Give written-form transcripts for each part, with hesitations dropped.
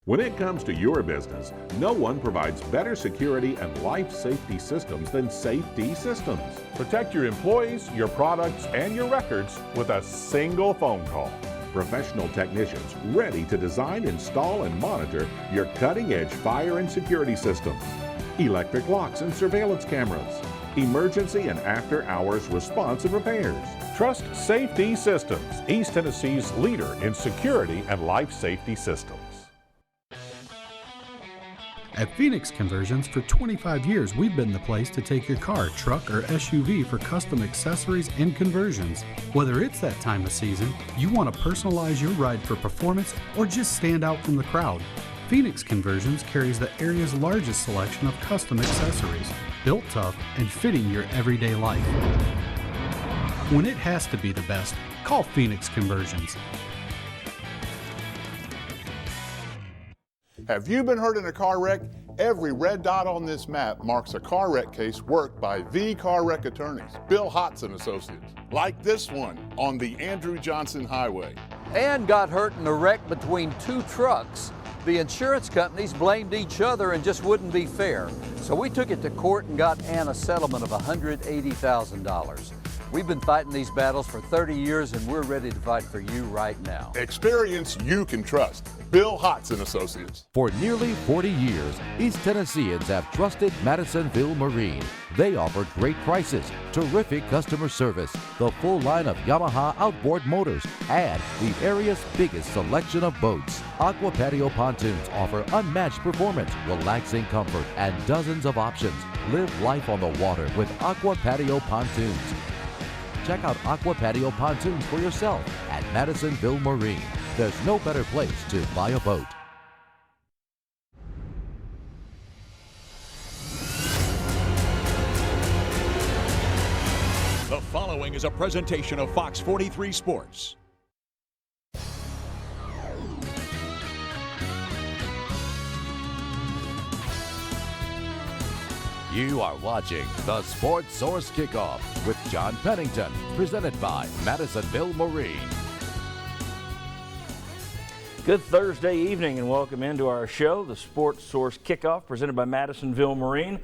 When it comes to your business, no one provides better security and life safety systems than Safety Systems. Protect your employees, your products, and your records with a single phone call. Professional technicians ready to design, install, and monitor your cutting-edge fire and security systems. Electric locks and surveillance cameras. Emergency and after-hours response and repairs. Trust Safety Systems, East Tennessee's leader in security and life safety systems. At Phoenix Conversions, for 25 years, we've been the place to take your car, truck, or SUV for custom accessories and conversions. Whether it's that time of season, you want to personalize your ride for performance, or just stand out from the crowd, Phoenix Conversions carries the area's largest selection of custom accessories, built tough and fitting your everyday life. When it has to be the best, call Phoenix Conversions. Have you been hurt in a car wreck? Every red dot on this map marks a car wreck case worked by the car wreck attorneys, Bill Hotz and Associates, like this one on the Andrew Johnson Highway. Ann got hurt in a wreck between two trucks. The insurance companies blamed each other and just wouldn't be fair. So we took it to court and got Ann a settlement of $180,000. We've been fighting these battles for 30 years and we're ready to fight for you right now. Experience you can trust. Bill Hotz and Associates. For nearly 40 years, East Tennesseans have trusted Madisonville Marine. They offer great prices, terrific customer service, the full line of Yamaha outboard motors, and the area's biggest selection of boats. Aqua Patio Pontoons offer unmatched performance, relaxing comfort, and dozens of options. Live life on the water with Aqua Patio Pontoons. Check out Aqua Patio Pontoons for yourself at Madisonville Marine. There's no better place to buy a boat. The following is a presentation of Fox 43 Sports. You are watching the Sports Source Kickoff with John Pennington, presented by Madisonville Marine. Good Thursday evening and welcome into our show, the Sports Source Kickoff, presented by Madisonville Marine.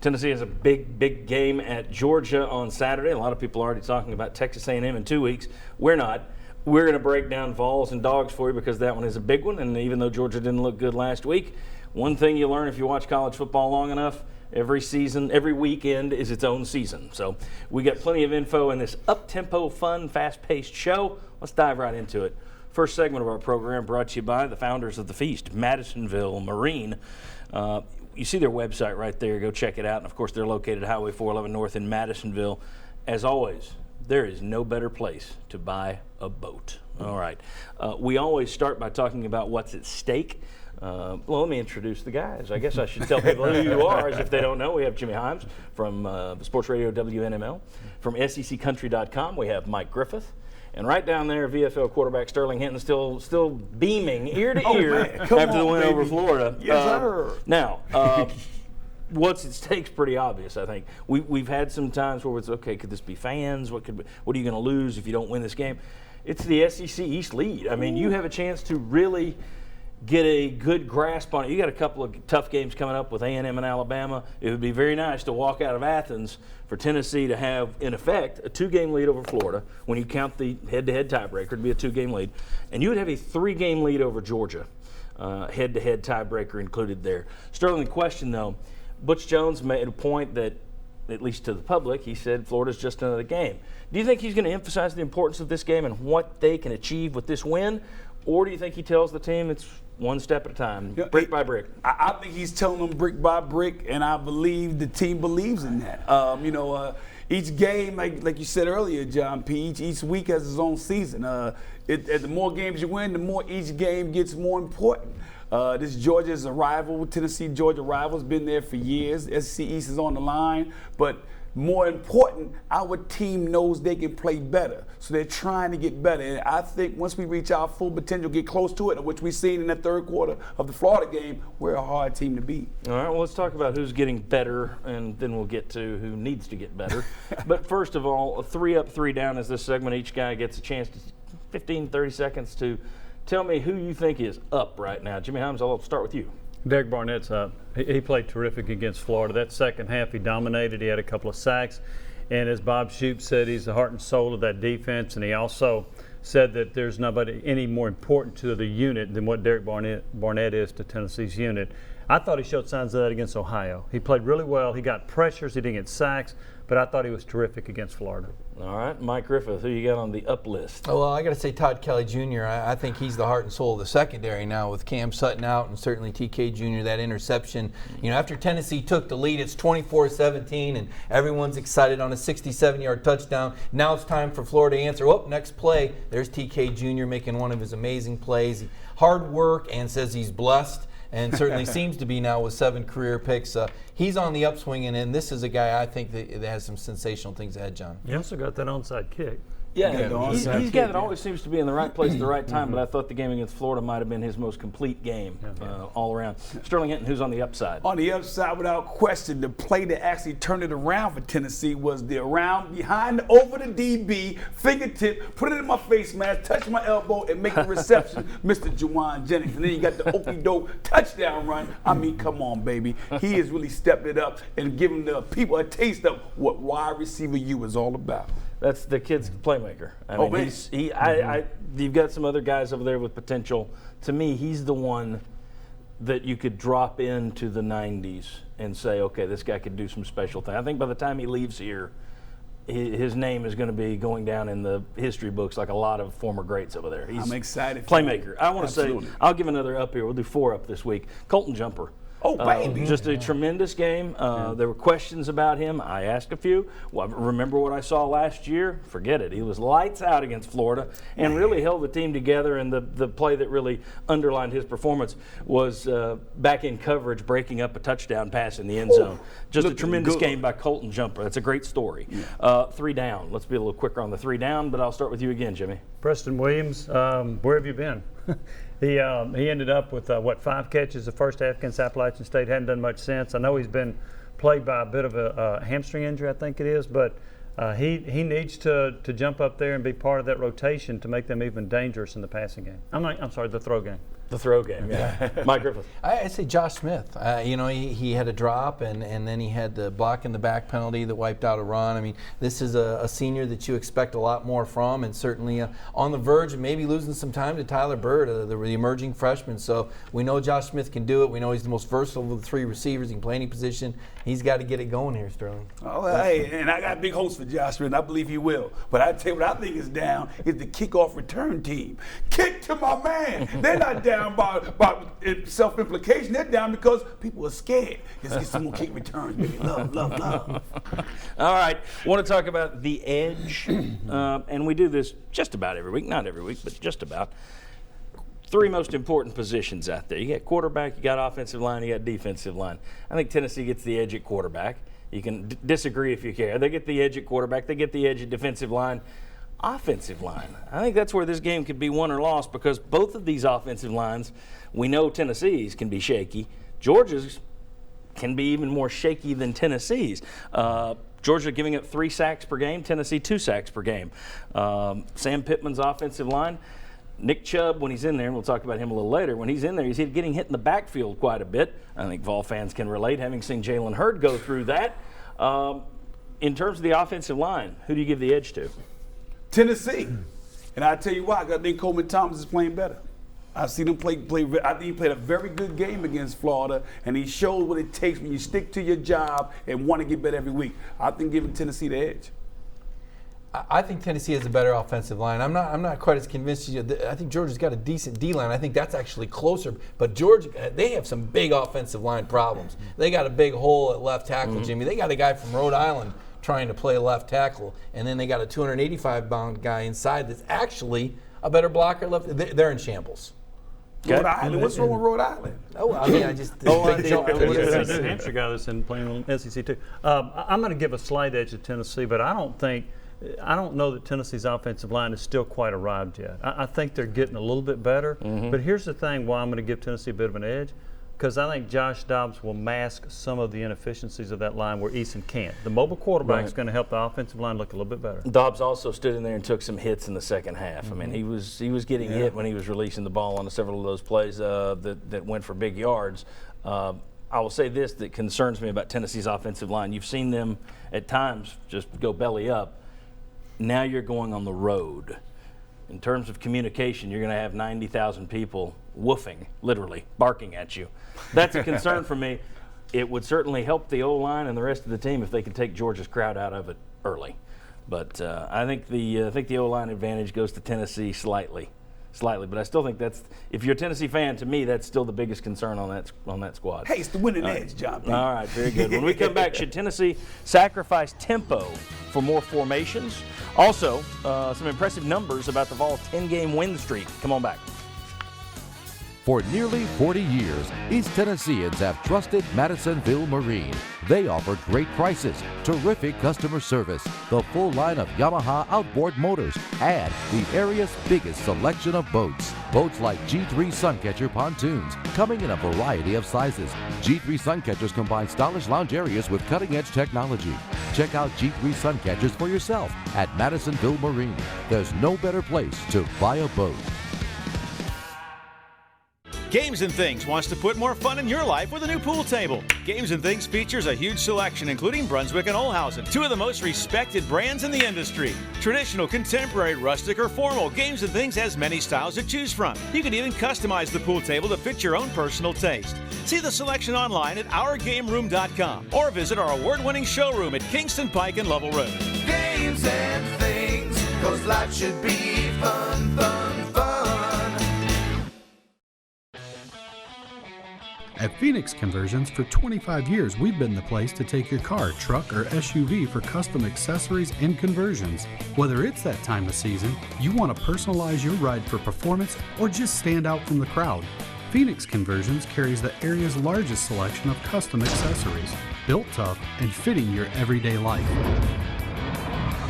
Tennessee has a big game at Georgia on Saturday. A lot of people are already talking about Texas A&M in 2 weeks. We're not. We're going to break down Vols and Dogs for you because that one is a big one. And even though Georgia didn't look good last week, one thing you learn if you watch college football long enough, every season, every weekend is its own season. So we got plenty of info in this up-tempo, fun, fast-paced show. Let's dive right into it. First segment of our program brought to you by the founders of the feast, Madisonville Marine. You see their website right there. Go check it out. And, of course, they're located at Highway 411 North in Madisonville. As always, there is no better place to buy a boat. All right. We always start by talking about what's at stake. Well, let me introduce the guys. I guess I should tell people who you are, as if they don't know. We have Jimmy Himes from Sports Radio WNML. From SECCountry.com, we have Mike Griffith. And right down there, VFL quarterback Sterling Hinton still beaming ear to ear after the win over Florida. Yes, sir. Now, what's at stake's pretty obvious, I think. We've had some times where it's, okay, could this be fans? What are you going to lose if you don't win this game? It's the SEC East lead. I mean, you have a chance to really get a good grasp on it. You got a couple of tough games coming up with A&M and Alabama. It would be very nice to walk out of Athens for Tennessee to have, in effect, a 2-game lead over Florida. When you count the head-to-head tiebreaker, it'd be a 2-game lead. And you would have a 3-game lead over Georgia, head-to-head tiebreaker included there. Sterling, question though, Butch Jones made a point that, at least to the public, he said Florida's just another game. Do you think he's going to emphasize the importance of this game and what they can achieve with this win? Or do you think he tells the team it's one step at a time, brick by brick? I think he's telling them brick by brick, and I believe the team believes in that. Each game, like you said earlier, John P., each week has its own season. The more games you win, the more each game gets more important. This Georgia is a rival. Tennessee-Georgia rival has been there for years. SEC East is on the line, but more important, our team knows they can play better. So they're trying to get better. And I think once we reach our full potential, get close to it, which we've seen in the third quarter of the Florida game, we're a hard team to beat. All right, well, let's talk about who's getting better, and then we'll get to who needs to get better. But first of all, 3 up, 3 down is this segment. Each guy gets a chance to 15, 30 seconds to tell me who you think is up right now. Jimmy Hyams, I'll start with you. Derek Barnett's up. He played terrific against Florida. That second half, he dominated. He had a couple of sacks. And as Bob Shoop said, he's the heart and soul of that defense. And he also said that there's nobody any more important to the unit than what Derek Barnett is to Tennessee's unit. I thought he showed signs of that against Ohio. He played really well. He got pressures. He didn't get sacks. But I thought he was terrific against Florida. All right, Mike Griffith, who you got on the up list? Oh, well, I got to say Todd Kelly Jr. I think he's the heart and soul of the secondary now with Cam Sutton out and certainly TK Jr. That interception. You know, after Tennessee took the lead, it's 24-17 and everyone's excited on a 67-yard touchdown. Now it's time for Florida to answer. Oh, next play, there's TK Jr. making one of his amazing plays. Hard work and says he's blessed. And certainly seems to be now with 7 career picks. He's on the upswing, and this is a guy I think that has some sensational things ahead, John. He also got that onside kick. Yeah, he's a guy that always seems to be in the right place at the right time, but I thought the game against Florida might have been his most complete game all around. Sterling Hinton, who's on the upside? On the upside, without question, the play that actually turned it around for Tennessee was the around, behind, over the DB, fingertip, put it in my face mask, touch my elbow, and make the reception, Mr. Juwan Jennings. And then you got the okey-doke touchdown run. I mean, come on, baby. He has really stepped it up and given the people a taste of what wide receiver U is all about. That's the kid's playmaker. I mean, you've got some other guys over there with potential. To me, he's the one that you could drop into the 90s and say, okay, this guy could do some special things. I think by the time he leaves here, his name is going to be going down in the history books like a lot of former greats over there. I'm excited. Playmaker. I want to say, I'll give another up here. We'll do 4 up this week. Colton Jumper. Oh, baby. Just a tremendous game. There were questions about him. I asked a few. Well, remember what I saw last year? Forget it. He was lights out against Florida and really held the team together. And the play that really underlined his performance was back in coverage, breaking up a touchdown pass in the end zone. Just a tremendous game by Colton Jumper. That's a great story. 3 down. Let's be a little quicker on the 3 down, but I'll start with you again, Jimmy. Preston Williams, where have you been? He ended up with, 5 catches the first half against Appalachian State. Hadn't done much since. I know he's been plagued by a bit of a hamstring injury, I think it is, but he needs to jump up there and be part of that rotation to make them even dangerous in the passing game. I'm sorry, the throw game. The throw game, yeah. Mike Griffith. I say Josh Smith. He had a drop, and then he had the block in the back penalty that wiped out a run. I mean, this is a senior that you expect a lot more from, and certainly on the verge of maybe losing some time to Tyler Bird, the emerging freshman. So we know Josh Smith can do it. We know he's the most versatile of the 3 receivers. He can play any position. He's got to get it going here, Sterling. Oh, hey, and I got big hopes for Josh Smith. I believe he will. But I tell you what I think is down is the kickoff return team. Kick to my man. They're not down by self-implication. They're down because people are scared. Let's get some more kick returns, baby. Love, love, love. All right. I want to talk about the edge. And we do this just about every week. Not every week, but just about. 3 most important positions out there. You got quarterback, you got offensive line, you got defensive line. I think Tennessee gets the edge at quarterback. You can disagree if you care. They get the edge at quarterback. They get the edge at defensive line. Offensive line. I think that's where this game could be won or lost because both of these offensive lines, we know Tennessee's can be shaky. Georgia's can be even more shaky than Tennessee's. Georgia giving up 3 sacks per game, Tennessee 2 sacks per game. Sam Pittman's offensive line, Nick Chubb, when he's in there, and we'll talk about him a little later, when he's in there, he's getting hit in the backfield quite a bit. I think Vol fans can relate, having seen Jalen Hurd go through that. In terms of the offensive line, who do you give the edge to? Tennessee. And I tell you why, I think Coleman Thomas is playing better. I've seen him play. I think he played a very good game against Florida, and he showed what it takes when you stick to your job and want to get better every week. I think giving Tennessee the edge. I think Tennessee has a better offensive line. I'm not quite as convinced as you. I think Georgia's got a decent D line. I think that's actually closer. But Georgia, they have some big offensive line problems. They got a big hole at left tackle, Jimmy. They got a guy from Rhode Island trying to play left tackle, and then they got a 285-pound guy inside that's actually a better blocker left. They're in shambles. Okay. Rhode Island. What's wrong with Rhode Island? Oh, I mean, I just jump to the New Hampshire guy that's in playing on SEC too. I'm going to give a slight edge to Tennessee, but I don't know that Tennessee's offensive line is still quite arrived yet. I think they're getting a little bit better. But here's the thing: why I'm going to give Tennessee a bit of an edge. because I think Josh Dobbs will mask some of the inefficiencies of that line where Easton can't. The mobile quarterback is going to help the offensive line look a little bit better. Dobbs also stood in there and took some hits in the second half. I mean, he was getting hit when he was releasing the ball on several of those plays that went for big yards. I will say this that concerns me about Tennessee's offensive line. You've seen them at times just go belly up. Now you're going on the road. In terms of communication, you're going to have 90,000 people woofing, literally, barking at you. That's a concern for me. It would certainly help the O-line and the rest of the team if they could take Georgia's crowd out of it early. But I think the O-line advantage goes to Tennessee slightly. But I still think if you're a Tennessee fan, to me, that's still the biggest concern on that squad. Hey, it's the winning edge, John. All right, very good. When we come back, should Tennessee sacrifice tempo for more formations? Also, some impressive numbers about the Vol 10-game win streak. Come on back. For nearly 40 years, East Tennesseans have trusted Madisonville Marine. They offer great prices, terrific customer service, the full line of Yamaha outboard motors, and the area's biggest selection of boats. Boats like G3 Suncatcher pontoons, coming in a variety of sizes. G3 Suncatchers combine stylish lounge areas with cutting-edge technology. Check out G3 Suncatchers for yourself at Madisonville Marine. There's no better place to buy a boat. Games and Things wants to put more fun in your life with a new pool table. Games and Things features a huge selection, including Brunswick and Olhausen, two of the most respected brands in the industry. Traditional, contemporary, rustic, or formal, Games and Things has many styles to choose from. You can even customize the pool table to fit your own personal taste. See the selection online at OurGameRoom.com or visit our award-winning showroom at Kingston Pike and Lovell Road. Games and Things, 'cause life should be fun, fun, fun. At Phoenix Conversions, for 25 years, we've been the place to take your car, truck, or SUV for custom accessories and conversions. Whether it's that time of season, you want to personalize your ride for performance, or just stand out from the crowd, Phoenix Conversions carries the area's largest selection of custom accessories, built tough and fitting your everyday life.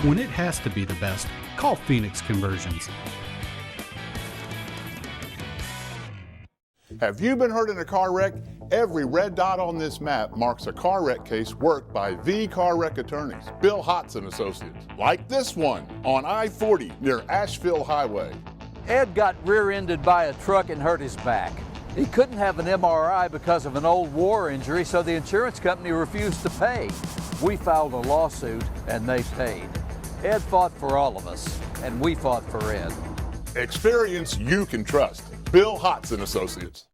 When it has to be the best, call Phoenix Conversions. Have you been hurt in a car wreck? Every red dot on this map marks a car wreck case worked by the car wreck attorneys, Bill Hotz and Associates, like this one on I-40 near Asheville Highway. Ed got rear-ended by a truck and hurt his back. He couldn't have an MRI because of an old war injury, so the insurance company refused to pay. We filed a lawsuit and they paid. Ed fought for all of us, and we fought for Ed. Experience you can trust. Bill Hotz and Associates.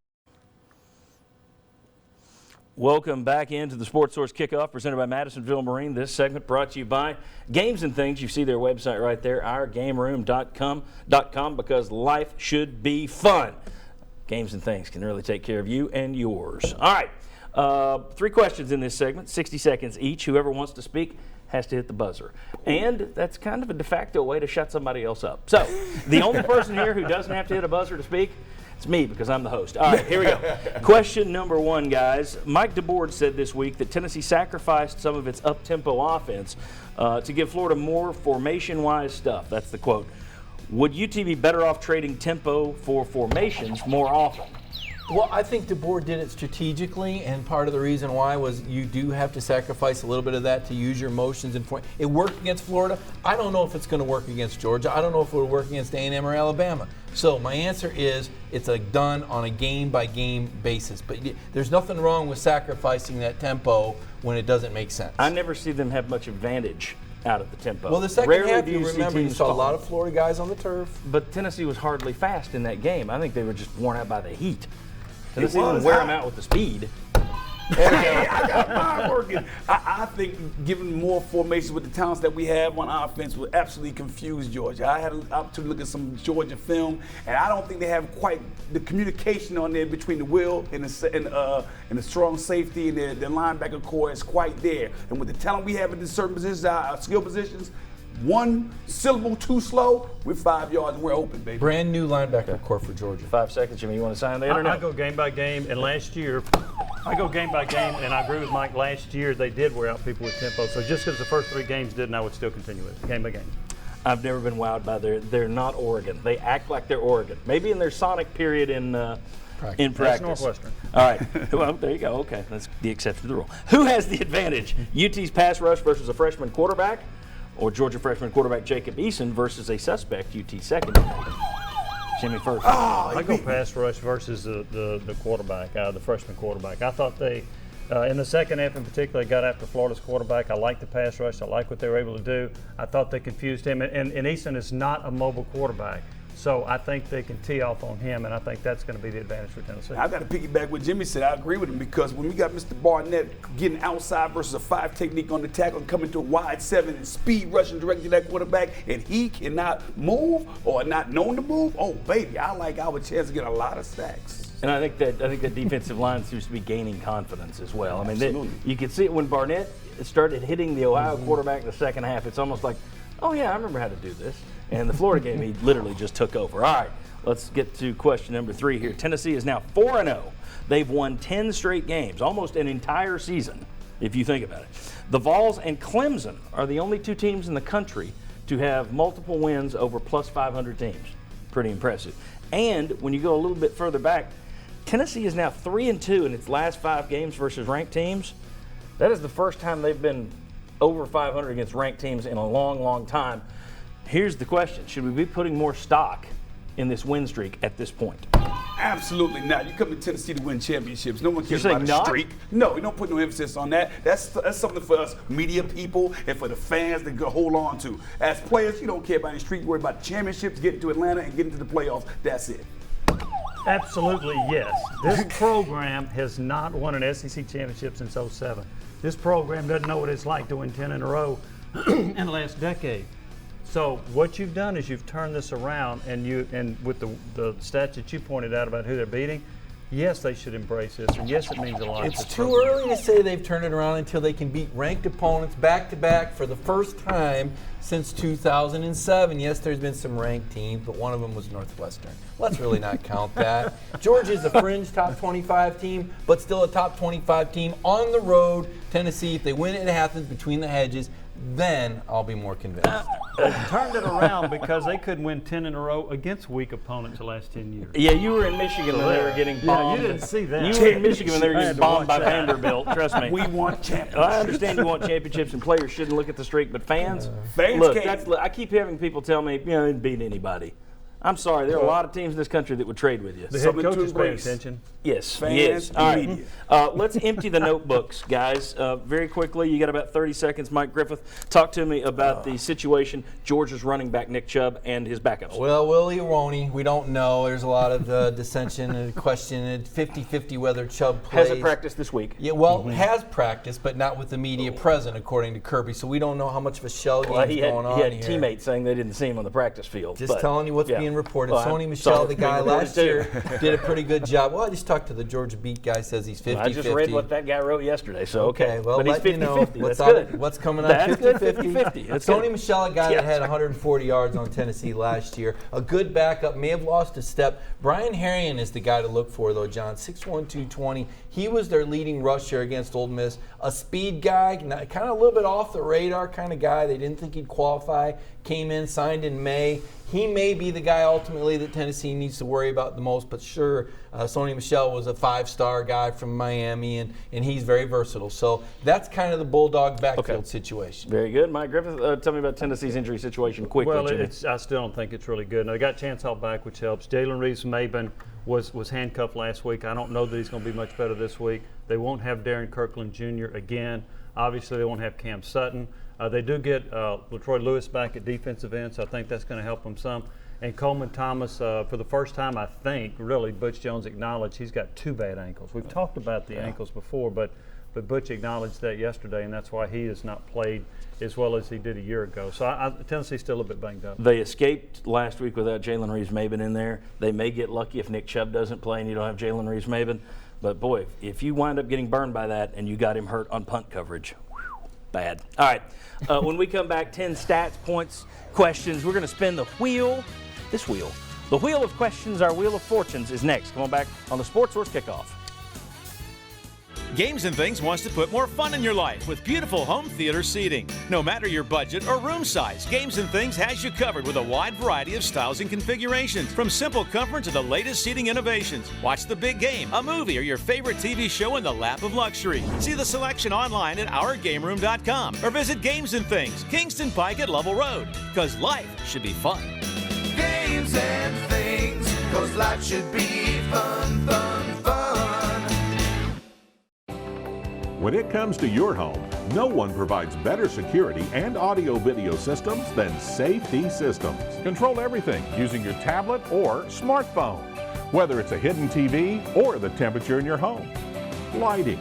Welcome back into the Sports Source Kickoff presented by Madisonville Marine. This segment brought to you by Games and Things. You see their website right there, OurGameRoom.com, because life should be fun. Games and Things can really take care of you and yours. All right, 3 questions in this segment, 60 seconds each. Whoever wants to speak has to hit the buzzer. And that's kind of a de facto way to shut somebody else up. So the only person here who doesn't have to hit a buzzer to speak, it's me, because I'm the host. All right, here we go. Question number 1, guys. Mike DeBoard said this week that Tennessee sacrificed some of its up-tempo offense to give Florida more formation-wise stuff. That's the quote. Would UT be better off trading tempo for formations more often? Well, I think DeBoer did it strategically, and part of the reason why was you do have to sacrifice a little bit of that to use your motions. It worked against Florida. I don't know if it's going to work against Georgia. I don't know if it will work against A&M or Alabama. So my answer is it's done on a game-by-game basis. But there's nothing wrong with sacrificing that tempo when it doesn't make sense. I never see them have much advantage out of the tempo. Well, the second half, you remember, you saw a lot of Florida guys on the turf. But Tennessee was hardly fast in that game. I think they were just worn out by the heat. Tennessee didn't wear them out with the speed. Hey, I got mine working. I think giving more formations with the talents that we have on offense will absolutely confuse Georgia. I had an opportunity to look at some Georgia film, and I don't think they have quite the communication on there between the will and the strong safety and the linebacker core is quite there. And with the talent we have in certain positions, our skill positions, one syllable too slow, we're 5 yards and we're open, baby. Brand new linebacker core for Georgia. 5 seconds, Jimmy. You want to sign the internet? I go game by game, and last year, I agree with Mike. Last year, they did wear out people with tempo. So just because the first 3 games didn't, I would still continue with it, game by game. I've never been wowed by they're not Oregon. They act like they're Oregon. Maybe in their Sonic period in In practice. That's Northwestern. All right. Well, there you go. Okay, that's the exception to the rule. Who has the advantage? UT's pass rush versus a freshman quarterback, or Georgia freshman quarterback Jacob Eason versus a suspect UT secondary? Jimmy first. I go pass rush versus the quarterback, the freshman quarterback. I thought they, in the second half in particular, got after Florida's quarterback. I like the pass rush. I like what they were able to do. I thought they confused him. And Eason is not a mobile quarterback. So I think they can tee off on him, and I think that's going to be the advantage for Tennessee. I got to piggyback what Jimmy said. I agree with him because when we got Mr. Barnett getting outside versus a 5 technique on the tackle and coming to a wide 7 and speed rushing directly to that quarterback, and he cannot move or not known to move, oh, baby, I like our chance to get a lot of sacks. And I think that defensive line seems to be gaining confidence as well. I mean, you could see it when Barnett started hitting the Ohio quarterback in the second half. It's almost like, oh, yeah, I remember how to do this. And the Florida game, he literally just took over. All right, let's get to question number 3 here. Tennessee is now 4-0. They've won 10 straight games, almost an entire season, if you think about it. The Vols and Clemson are the only 2 teams in the country to have multiple wins over plus 500 teams. Pretty impressive. And when you go a little bit further back, Tennessee is now 3-2 in its last 5 games versus ranked teams. That is the first time they've been over 500 against ranked teams in a long, long time. Here's the question. Should we be putting more stock in this win streak at this point? Absolutely not. You come to Tennessee to win championships. No one cares You're about saying a not? streak. No, we don't put no emphasis on that. That's something for us media people and for the fans to go hold on to. As players, you don't care about any streak. You worry about championships, getting to Atlanta, and getting to the playoffs. That's it. Absolutely, yes. This program has not won an SEC championship since 2007. This program doesn't know what it's like to win 10 in a row in the last decade. So what you've done is you've turned this around, and with the stats that you pointed out about who they're beating, yes, they should embrace this, and yes, it means a lot. It's too early to say they've turned it around until they can beat ranked opponents back-to-back for the first time since 2007. Yes, there's been some ranked teams, but one of them was Northwestern. Let's really not count that. Georgia's a fringe top 25 team, but still a top 25 team on the road. Tennessee, if they win it at Athens between the hedges, then I'll be more convinced. They turned it around because they couldn't win 10 in a row against weak opponents the last 10 years. Yeah, you were in Michigan when they were getting bombed. You didn't see that. You were in Michigan when they were getting bombed by Vanderbilt. Trust me. We want championships. I understand you want championships and players shouldn't look at the streak, but fans Fans look, I keep having people tell me, they didn't beat anybody. I'm sorry, there are a lot of teams in this country that would trade with you. The head coach is paying attention. Yes, Fans, yes. All media. right, let's empty the notebooks, guys. Very quickly, you got about 30 seconds. Mike Griffith, talk to me about the situation, Georgia's running back Nick Chubb and his backups. Well, will he or won't he? We don't know. There's a lot of dissension and question, and 50-50 whether Chubb plays. Hasn't practiced this week. Yeah, well, has practiced, but not with the media present, according to Kirby. So we don't know how much of a shell game's going on here. He had teammates saying they didn't see him on the practice field. Just telling you what's being reported. Well, Sony Michel, the guy last year, did a pretty good job. Well, I just talked to the Georgia Beat guy, says he's 50-50. I just read what that guy wrote yesterday, so okay. Well, but he's let me know 50-50. what's, That's good. What's coming up. That's 50-50. That's Sony good. Michel, a guy that had 140 yards on Tennessee last year. A good backup, may have lost a step. Brian Harrion is the guy to look for, though, John. 6'1", 220. He was their leading rusher against Ole Miss. A speed guy, kind of a little bit off the radar kind of guy. They didn't think he'd qualify. Came in, signed in May. He may be the guy ultimately that Tennessee needs to worry about the most, but sure, Sony Michel was a 5-star guy from Miami, and he's very versatile. So that's kind of the Bulldog backfield situation. Very good. Mike Griffith, tell me about Tennessee's injury situation quickly. Well, Jimmy. I still don't think it's really good. Now, they got Chance Hall back, which helps. Jalen Reeves-Maben was handcuffed last week. I don't know that he's going to be much better this week. They won't have Darren Kirkland Jr. again. Obviously, they won't have Cam Sutton. They do get LaTroy Lewis back at defensive end, so I think that's going to help them some. And Coleman Thomas, for the first time, I think, really, Butch Jones acknowledged he's got 2 bad ankles. We've talked about the ankles before, but Butch acknowledged that yesterday, and that's why he has not played as well as he did a year ago. So Tennessee's still a bit banged up. They escaped last week without Jalen Reeves-Maben in there. They may get lucky if Nick Chubb doesn't play and you don't have Jalen Reeves-Maben. But, boy, if you wind up getting burned by that and you got him hurt on punt coverage, bad. All right. When we come back, 10 stats, points, questions. We're going to spin the wheel. This wheel. The wheel of questions, our wheel of fortunes, is next. Come on back on the Sports Source Kickoff. Games and Things wants to put more fun in your life with beautiful home theater seating. No matter your budget or room size, Games and Things has you covered with a wide variety of styles and configurations, from simple comfort to the latest seating innovations. Watch the big game, a movie, or your favorite TV show in the lap of luxury. See the selection online at ourgameroom.com or visit Games and Things, Kingston Pike at Lovell Road, because life should be fun. Games and Things, 'cause life should be fun, fun, fun. When it comes to your home, no one provides better security and audio-video systems than Safety Systems. Control everything using your tablet or smartphone, whether it's a hidden TV or the temperature in your home. Lighting,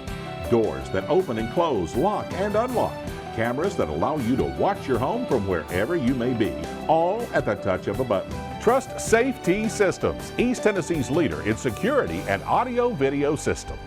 doors that open and close, lock and unlock, cameras that allow you to watch your home from wherever you may be, all at the touch of a button. Trust Safety Systems, East Tennessee's leader in security and audio-video systems.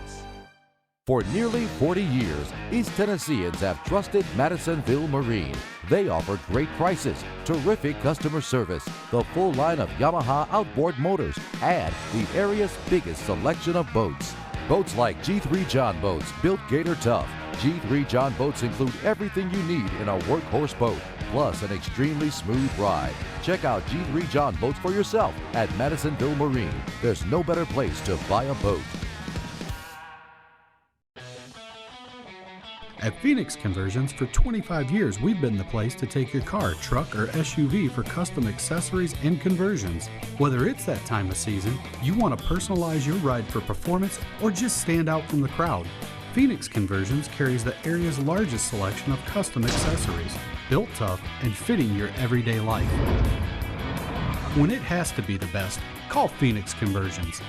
For nearly 40 years, East Tennesseans have trusted Madisonville Marine. They offer great prices, terrific customer service, the full line of Yamaha outboard motors, and the area's biggest selection of boats. Boats like G3 John boats, built Gator Tough. G3 John boats include everything you need in a workhorse boat, plus an extremely smooth ride. Check out G3 John boats for yourself at Madisonville Marine. There's no better place to buy a boat. At Phoenix Conversions, for 25 years, we've been the place to take your car, truck, or SUV for custom accessories and conversions. Whether it's that time of season, you want to personalize your ride for performance, or just stand out from the crowd, Phoenix Conversions carries the area's largest selection of custom accessories, built tough and fitting your everyday life. When it has to be the best, call Phoenix Conversions.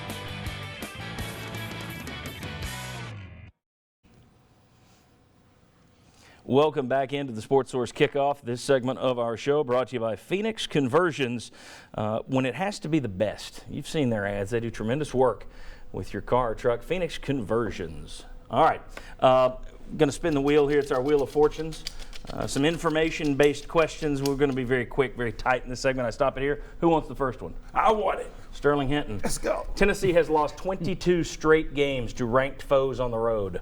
Welcome back into the Sports Source Kickoff. This segment of our show brought to you by Phoenix Conversions. When it has to be the best, you've seen their ads. They do tremendous work with your car or truck. Phoenix Conversions. All right, going to spin the wheel here. It's our Wheel of Fortunes. Some information-based questions. We're going to be very quick, very tight in this segment. I stop it here. Who wants the first one? I want it. Sterling Hinton. Let's go. Tennessee has lost 22 straight games to ranked foes on the road.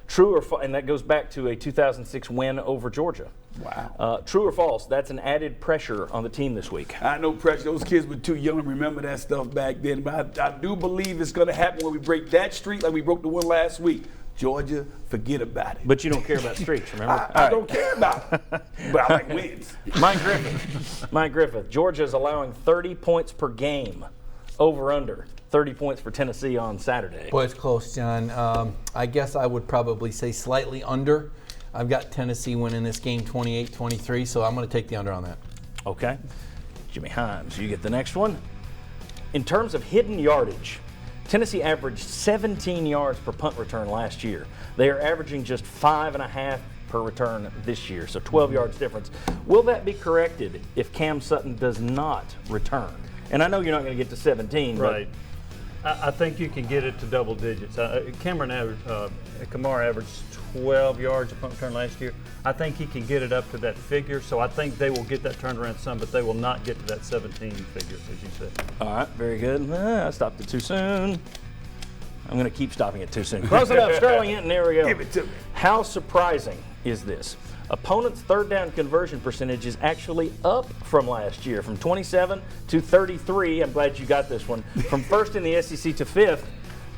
True or false? And that goes back to a 2006 win over Georgia. Wow. True or false? That's an added pressure on the team this week. I know pressure. Those kids were too young to remember that stuff back then. But I do believe it's going to happen when we break that streak like we broke the one last week. Georgia, forget about it. But you don't care about streaks, remember? I don't care about it. But I like wins. Mike Griffith. Georgia is allowing 30 points per game. Over under 30 points for Tennessee on Saturday. Boy, it's close, John. I guess I would probably say slightly under. I've got Tennessee winning this game 28-23, so I'm going to take the under on that. Okay. Jimmy Himes, you get the next one. In terms of hidden yardage, Tennessee averaged 17 yards per punt return last year. They are averaging just 5.5 per return this year, so 12 yards difference. Will that be corrected if Cam Sutton does not return? And I know you're not going to get to 17. Right. I think you can get it to double digits. Kamara averaged 12 yards a punt return last year. I think he can get it up to that figure, so I think they will get that turned around some, but they will not get to that 17 figure, as you said. All right, very good. I stopped it too soon. I'm going to keep stopping it too soon. Close enough, Sterling Hinton, there we go. Give it to me. How surprising is this? Opponent's third down conversion percentage is actually up from last year, from 27 to 33. I'm glad you got this one. From first in the SEC to fifth.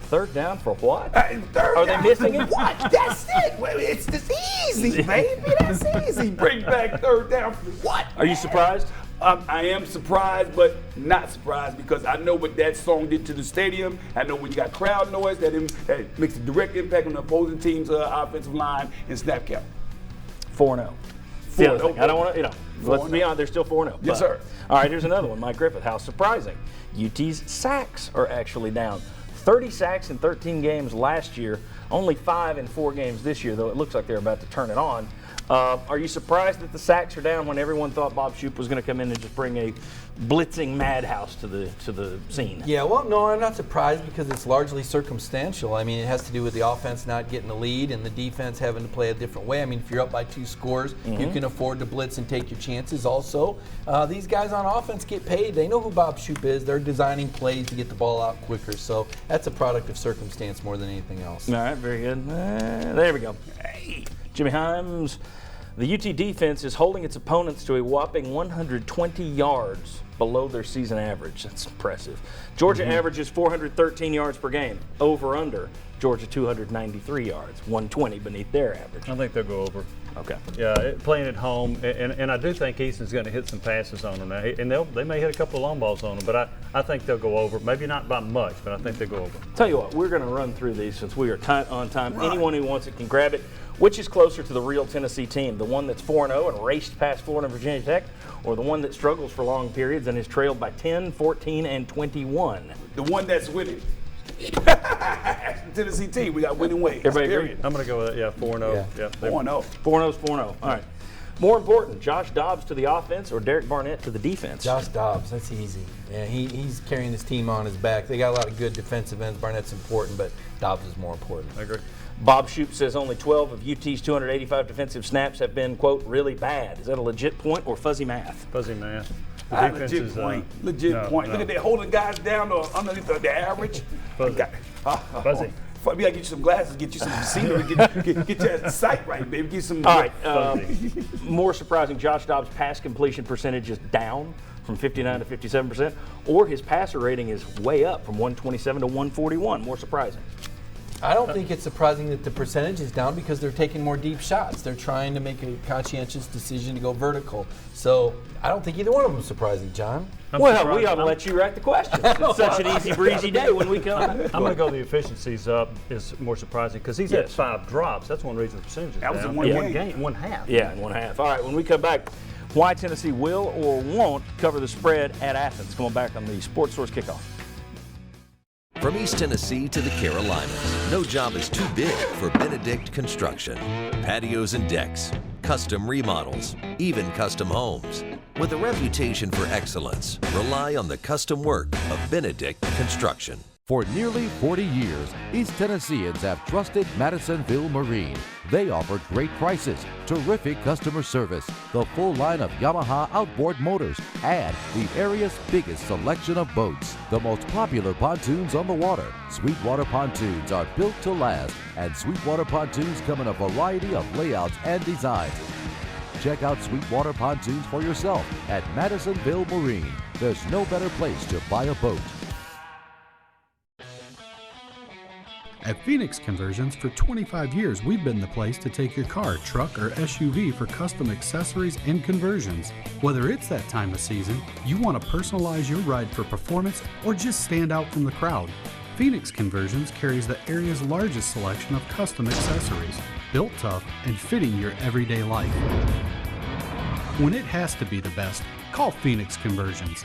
Third down for what? Are they missing it? What? That's it. It's just easy, baby. That's easy. Bring back third down for what? Are you surprised? I am surprised, but not surprised because I know what that song did to the stadium. I know when you got crowd noise, that makes a direct impact on the opposing team's offensive line and snap count. 4-0. I don't want to, let's be honest, they're still 4-0. Yes, sir. All right, here's another one. Mike Griffith, how surprising. UT's sacks are actually down. 30 sacks in 13 games last year, only 5 in 4 games this year, though it looks like they're about to turn it on. Are you surprised that the sacks are down when everyone thought Bob Shoop was going to come in and just bring a blitzing madhouse to the scene? Yeah, well, no, I'm not surprised because it's largely circumstantial. I mean, it has to do with the offense not getting the lead and the defense having to play a different way. I mean, if you're up by 2 scores, you can afford to blitz and take your chances. Also, these guys on offense get paid. They know who Bob Shoop is. They're designing plays to get the ball out quicker. So that's a product of circumstance more than anything else. All right, very good. There we go. Hey, Jimmy Himes. The UT defense is holding its opponents to a whopping 120 yards below their season average. That's impressive. Georgia averages 413 yards per game. Over under. Georgia 293 yards. 120 beneath their average. I think they'll go over. Okay. Yeah, playing at home, and I do think Easton's going to hit some passes on them now, and they may hit a couple of long balls on them, but I think they'll go over. Maybe not by much, but I think they'll go over. Tell you what, we're going to run through these since we are tight on time. Right. Anyone who wants it can grab it. Which is closer to the real Tennessee team, the one that's 4-0 and raced past Florida and Virginia Tech, or the one that struggles for long periods and is trailed by 10, 14, and 21? The one that's winning. Tennessee team, we got winning ways. Everybody agree? I'm going to go with that, 4-0. Yeah, 4-0. 4-0's 4-0. All right. More important, Josh Dobbs to the offense or Derek Barnett to the defense? Josh Dobbs, that's easy. Yeah, he's carrying this team on his back. They got a lot of good defensive ends. Barnett's important, but Dobbs is more important. I agree. Bob Shoop says only 12 of UT's 285 defensive snaps have been, quote, really bad. Is that a legit point or fuzzy math? Fuzzy math. Legit point. Legit point. Look at that, holding guys down to underneath the average. Fuzzy. Fuzzy. We gotta get you some glasses, get you some scenery, get your sight right, baby. Get some. All right. More surprising, Josh Dobbs' pass completion percentage is down from 59 to 57%, or his passer rating is way up from 127 to 141. More surprising. I don't think it's surprising that the percentage is down because they're taking more deep shots. They're trying to make a conscientious decision to go vertical. So I don't think either one of them is surprising, John. We ought to let you write the question. It's such an easy breezy day when we come. I'm going to go the efficiency's up is more surprising because he's had 5 drops. That's one reason the percentage is down. That was in one game, one half. Yeah, in one half. All right, when we come back, why Tennessee will or won't cover the spread at Athens. Coming back on the Sports Source Kickoff. From East Tennessee to the Carolinas, no job is too big for Benedict Construction. Patios and decks, custom remodels, even custom homes. With a reputation for excellence, rely on the custom work of Benedict Construction. For nearly 40 years, East Tennesseans have trusted Madisonville Marine. They offer great prices, terrific customer service, the full line of Yamaha outboard motors, and the area's biggest selection of boats. The most popular pontoons on the water. Sweetwater pontoons are built to last, and Sweetwater pontoons come in a variety of layouts and designs. Check out Sweetwater pontoons for yourself at Madisonville Marine. There's no better place to buy a boat. At Phoenix Conversions, for 25 years, we've been the place to take your car, truck, or SUV for custom accessories and conversions. Whether it's that time of season, you want to personalize your ride for performance, or just stand out from the crowd, Phoenix Conversions carries the area's largest selection of custom accessories, built tough and fitting your everyday life. When it has to be the best, call Phoenix Conversions.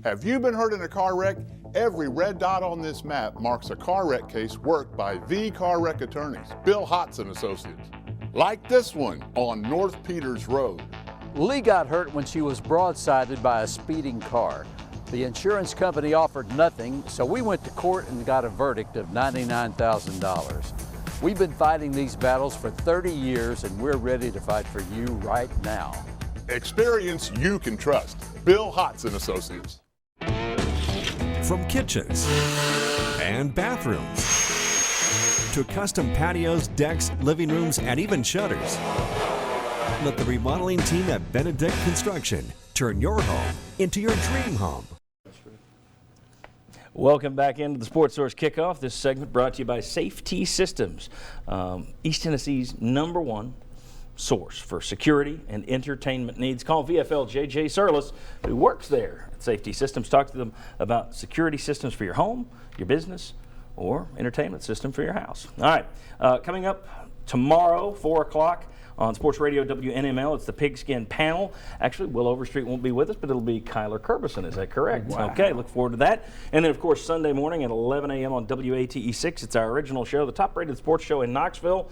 Have you been hurt in a car wreck? Every red dot on this map marks a car wreck case worked by the car wreck attorneys, Bill Hotz and Associates. Like this one on North Peters Road. Lee got hurt when she was broadsided by a speeding car. The insurance company offered nothing, so we went to court and got a verdict of $99,000. We've been fighting these battles for 30 years, and we're ready to fight for you right now. Experience you can trust. Bill Hotz and Associates. From kitchens and bathrooms to custom patios, decks, living rooms, and even shutters, let the remodeling team at Benedict Construction turn your home into your dream home. Welcome back into the Sports Source Kickoff. This segment brought to you by Safety Systems, East Tennessee's #1 source for security and entertainment needs. Call VFL JJ Surlis, who works there at Safety Systems. Talk to them about security systems for your home, your business, or entertainment system for your house. All right, coming up tomorrow, 4 o'clock On Sports Radio WNML, it's the Pigskin Panel. Actually, Will Overstreet won't be with us, but it'll be Kyler Kerbison. Is that correct? Wow. Okay, look forward to that. And then, of course, Sunday morning at 11 a.m. on WATE6, it's our original show, the top-rated sports show in Knoxville,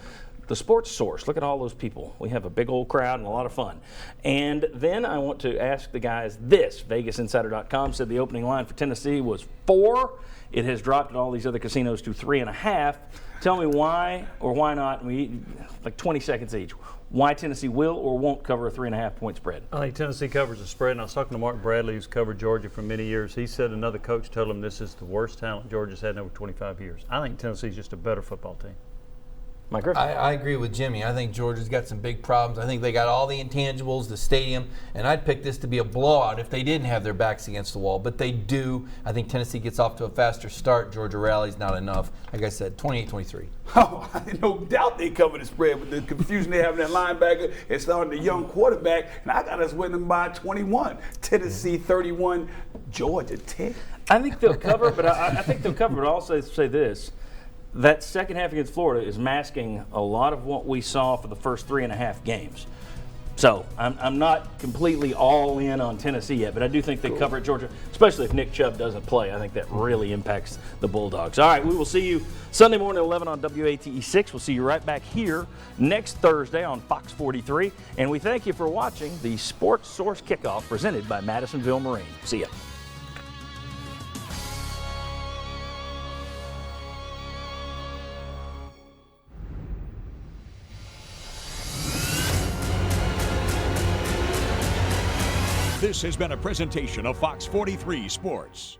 The Sports Source. Look at all those people. We have a big old crowd and a lot of fun. And then I want to ask the guys this. VegasInsider.com said the opening line for Tennessee was 4. It has dropped at all these other casinos to 3.5. Tell me why or why not, like 20 seconds each, why Tennessee will or won't cover a 3.5-point spread. I think Tennessee covers the spread, and I was talking to Mark Bradley, who's covered Georgia for many years. He said another coach told him this is the worst talent Georgia's had in over 25 years. I think Tennessee's just a better football team. Mike Griffin. I agree with Jimmy. I think Georgia's got some big problems. I think they got all the intangibles, the stadium, and I'd pick this to be a blowout if they didn't have their backs against the wall. But they do. I think Tennessee gets off to a faster start. Georgia rallies, not enough. Like I said, 28-23. Oh, no doubt they cover the spread with the confusion they have in that linebacker and starting the young quarterback. And I got us winning by 21. Tennessee 31, Georgia 10. I think they'll cover, but I think they'll cover. But I'll also say this. That second half against Florida is masking a lot of what we saw for the first 3.5 games. So I'm not completely all in on Tennessee yet, but I do think they cover at Georgia, especially if Nick Chubb doesn't play. I think that really impacts the Bulldogs. All right, we will see you Sunday morning at 11 on WATE6. We'll see you right back here next Thursday on Fox 43. And we thank you for watching the Sports Source Kickoff presented by Madisonville Marine. See ya. This has been a presentation of Fox 43 Sports.